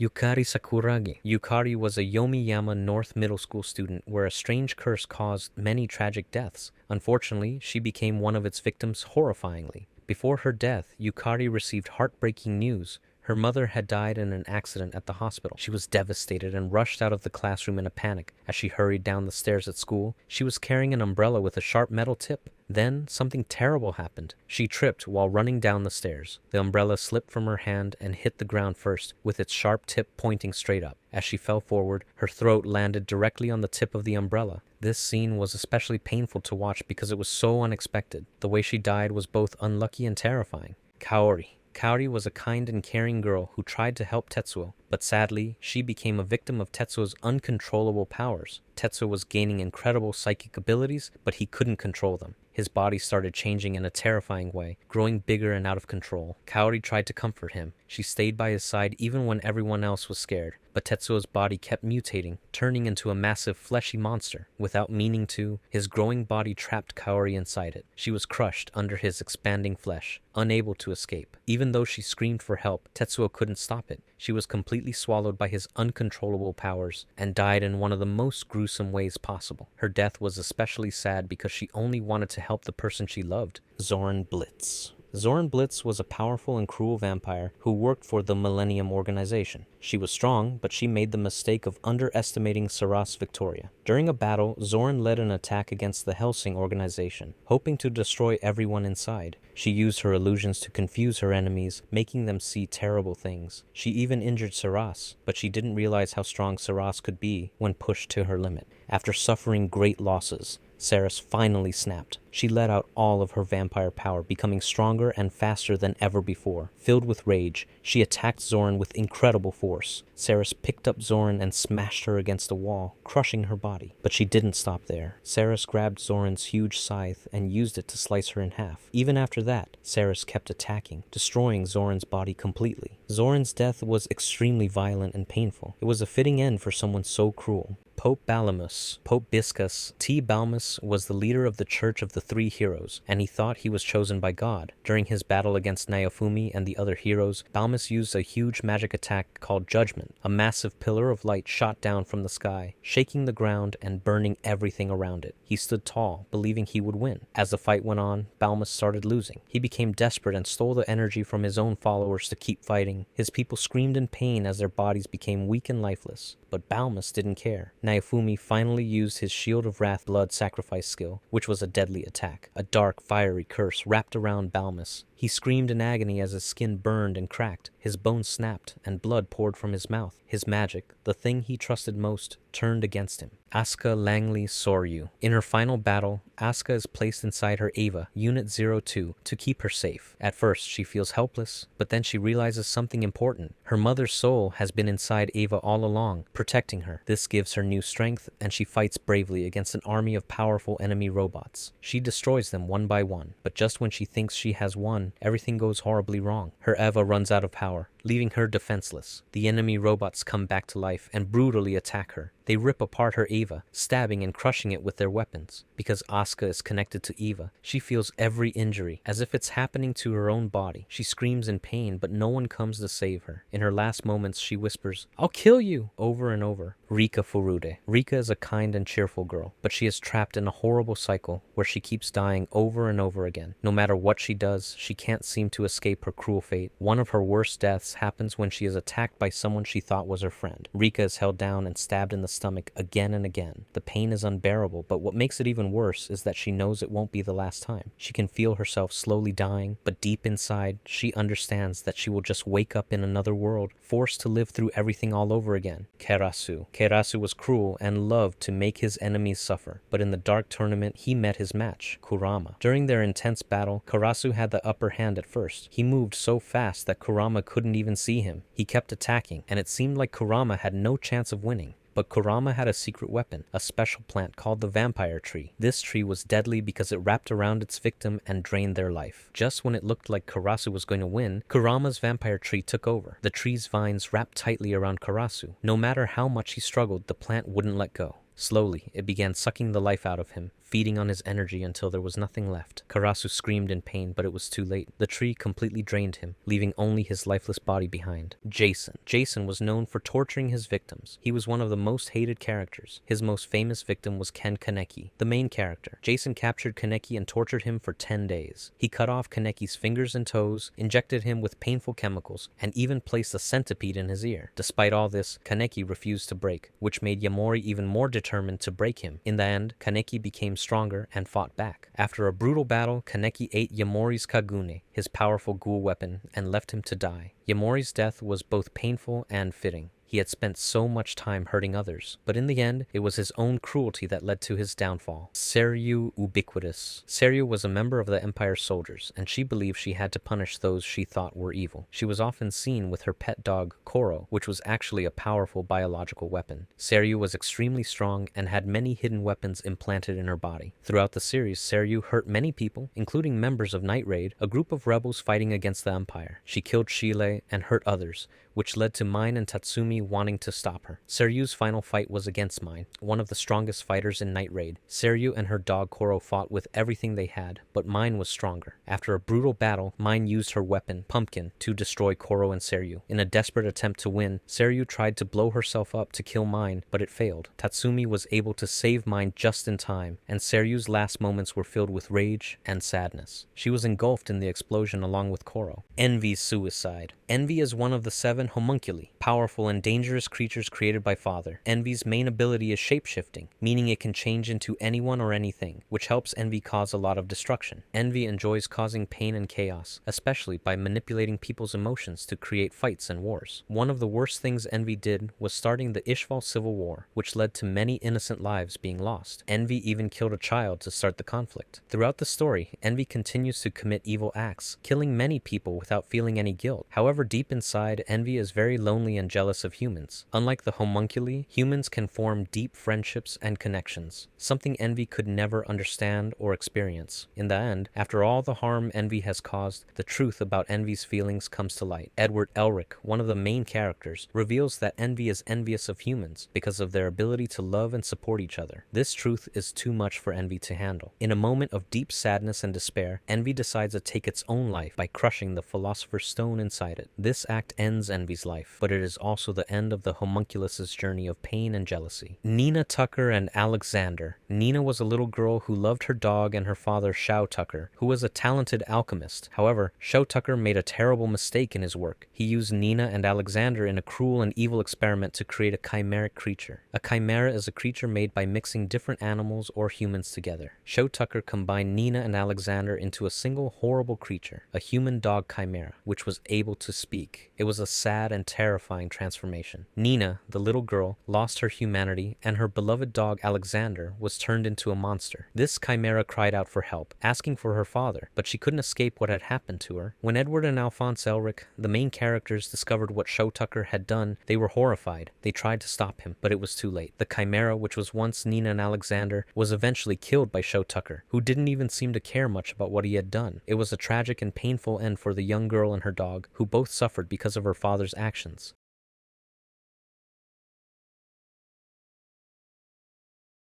Yukari Sakuragi. Yukari was a Yomiyama North Middle School student where a strange curse caused many tragic deaths. Unfortunately, she became one of its victims horrifyingly. Before her death, Yukari received heartbreaking news. Her mother had died in an accident at the hospital. She was devastated and rushed out of the classroom in a panic. As she hurried down the stairs at school, she was carrying an umbrella with a sharp metal tip. Then, something terrible happened. She tripped while running down the stairs. The umbrella slipped from her hand and hit the ground first, with its sharp tip pointing straight up. As she fell forward, her throat landed directly on the tip of the umbrella. This scene was especially painful to watch because it was so unexpected. The way she died was both unlucky and terrifying. Kaori. Kaori was a kind and caring girl who tried to help Tetsuo, but sadly, she became a victim of Tetsuo's uncontrollable powers. Tetsuo was gaining incredible psychic abilities, but he couldn't control them. His body started changing in a terrifying way, growing bigger and out of control. Kaori tried to comfort him. She stayed by his side even when everyone else was scared. But Tetsuo's body kept mutating, turning into a massive fleshy monster. Without meaning to, his growing body trapped Kaori inside it. She was crushed under his expanding flesh, unable to escape. Even though she screamed for help, Tetsuo couldn't stop it. She was completely swallowed by his uncontrollable powers and died in one of the most gruesome ways possible. Her death was especially sad because she only wanted to help the person she loved. Zorin Blitz. Zorin Blitz was a powerful and cruel vampire who worked for the Millennium Organization. She was strong, but she made the mistake of underestimating Sarah's Victoria. During a battle, Zorin led an attack against the Hellsing organization, hoping to destroy everyone inside. She used her illusions to confuse her enemies, making them see terrible things. She even injured Saras, but she didn't realize how strong Saras could be when pushed to her limit. After suffering great losses, Saras finally snapped. She let out all of her vampire power, becoming stronger and faster than ever before. Filled with rage, she attacked Zorin with incredible force. Saras picked up Zorin and smashed her against a wall, crushing her body. But she didn't stop there. Saras grabbed Zorin's huge scythe and used it to slice her in half. Even after that, Saras kept attacking, destroying Zorin's body completely. Zorin's death was extremely violent and painful. It was a fitting end for someone so cruel. Pope Balamus, Pope Biscus, T. Balamus was the leader of the Church of the Three Heroes, and he thought he was chosen by God. During his battle against Naofumi and the other heroes, Balamus used a huge magic attack called Judgment. A massive pillar of light shot down from the sky, shaking the ground and burning everything around it. He stood tall, believing he would win. As the fight went on, Balamus started losing. He became desperate and stole the energy from his own followers to keep fighting. His people screamed in pain as their bodies became weak and lifeless. But Balamus didn't care. Naofumi finally used his Shield of Wrath blood sacrifice skill, which was a deadly attack. A dark, fiery curse wrapped around Balamus. He screamed in agony as his skin burned and cracked. His bones snapped, and blood poured from his mouth. His magic, the thing he trusted most, turned against him. Asuka Langley Soryu. In her final battle, Asuka is placed inside her Eva, Unit 02, to keep her safe. At first, she feels helpless, but then she realizes something important. Her mother's soul has been inside Eva all along, protecting her. This gives her new strength, and she fights bravely against an army of powerful enemy robots. She destroys them one by one, but just when she thinks she has won, everything goes horribly wrong. Her Eva runs out of power, leaving her defenseless. The enemy robots come back to life and brutally attack her. They rip apart her Eva, stabbing and crushing it with their weapons. Because Asuka is connected to Eva, she feels every injury, as if it's happening to her own body. She screams in pain, but no one comes to save her. In her last moments, she whispers, "I'll kill you!" over and over. Rika Furude. Rika is a kind and cheerful girl, but she is trapped in a horrible cycle where she keeps dying over and over again. No matter what she does, she can't seem to escape her cruel fate. One of her worst deaths happens when she is attacked by someone she thought was her friend. Rika is held down and stabbed in the stomach again and again. The pain is unbearable, but what makes it even worse is that she knows it won't be the last time. She can feel herself slowly dying, but deep inside, she understands that she will just wake up in another world, forced to live through everything all over again. Karasu. Karasu was cruel and loved to make his enemies suffer, but in the dark tournament, he met his match, Kurama. During their intense battle, Karasu had the upper hand at first. He moved so fast that Kurama couldn't even see him. He kept attacking, and it seemed like Kurama had no chance of winning. But Kurama had a secret weapon, a special plant called the vampire tree. This tree was deadly because it wrapped around its victim and drained their life. Just when it looked like Karasu was going to win, Kurama's vampire tree took over. The tree's vines wrapped tightly around Karasu. No matter how much he struggled, the plant wouldn't let go. Slowly, it began sucking the life out of him, feeding on his energy until there was nothing left. Karasu screamed in pain, but it was too late. The tree completely drained him, leaving only his lifeless body behind. Jason was known for torturing his victims. He was one of the most hated characters. His most famous victim was Ken Kaneki, the main character. Jason captured Kaneki and tortured him for 10 days. He cut off Kaneki's fingers and toes, injected him with painful chemicals, and even placed a centipede in his ear. Despite all this, Kaneki refused to break, which made Yamori even more determined to break him. In the end, Kaneki became stronger and fought back. After a brutal battle, Kaneki ate Yamori's Kagune, his powerful ghoul weapon, and left him to die. Yamori's death was both painful and fitting. He had spent so much time hurting others, but in the end, it was his own cruelty that led to his downfall. Seryu Ubiquitous. Seryu was a member of the Empire's soldiers, and she believed she had to punish those she thought were evil. She was often seen with her pet dog, Koro, which was actually a powerful biological weapon. Seryu was extremely strong and had many hidden weapons implanted in her body. Throughout the series, Seryu hurt many people, including members of Night Raid, a group of rebels fighting against the Empire. She killed Shile and hurt others, which led to Mine and Tatsumi wanting to stop her. Seryu's final fight was against Mine, one of the strongest fighters in Night Raid. Seryu and her dog Koro fought with everything they had, but Mine was stronger. After a brutal battle, Mine used her weapon, Pumpkin, to destroy Koro and Seryu. In a desperate attempt to win, Seryu tried to blow herself up to kill Mine, but it failed. Tatsumi was able to save Mine just in time, and Seryu's last moments were filled with rage and sadness. She was engulfed in the explosion along with Koro. Envy's suicide. Envy is one of the 7 homunculi, powerful and dangerous creatures created by Father. Envy's main ability is shapeshifting, meaning it can change into anyone or anything, which helps Envy cause a lot of destruction. Envy enjoys causing pain and chaos, especially by manipulating people's emotions to create fights and wars. One of the worst things Envy did was starting the Ishval Civil War, which led to many innocent lives being lost. Envy even killed a child to start the conflict. Throughout the story, Envy continues to commit evil acts, killing many people without feeling any guilt. However, deep inside, Envy is very lonely and jealous of humans. Unlike the homunculi, humans can form deep friendships and connections, something Envy could never understand or experience. In the end, after all the harm Envy has caused, the truth about Envy's feelings comes to light. Edward Elric, one of the main characters, reveals that Envy is envious of humans because of their ability to love and support each other. This truth is too much for Envy to handle. In a moment of deep sadness and despair, Envy decides to take its own life by crushing the Philosopher's Stone inside it. This act ends Envy's life, but it is also the end of the homunculus's journey of pain and jealousy. Nina Tucker and Alexander. Nina was a little girl who loved her dog and her father, Shao Tucker, who was a talented alchemist. However, Shao Tucker made a terrible mistake in his work. He used Nina and Alexander in a cruel and evil experiment to create a chimeric creature. A chimera is a creature made by mixing different animals or humans together. Shao Tucker combined Nina and Alexander into a single horrible creature, a human-dog chimera, which was able to speak. It was a sad and terrifying transformation. Nina, the little girl, lost her humanity, and her beloved dog Alexander was turned into a monster. This chimera cried out for help, asking for her father, but she couldn't escape what had happened to her. When Edward and Alphonse Elric, the main characters, discovered what Shao Tucker had done, they were horrified. They tried to stop him, but it was too late. The chimera, which was once Nina and Alexander, was eventually killed by Shao Tucker, who didn't even seem to care much about what he had done. It was a tragic and painful end for the young girl and her dog, who both suffered because of her father's actions.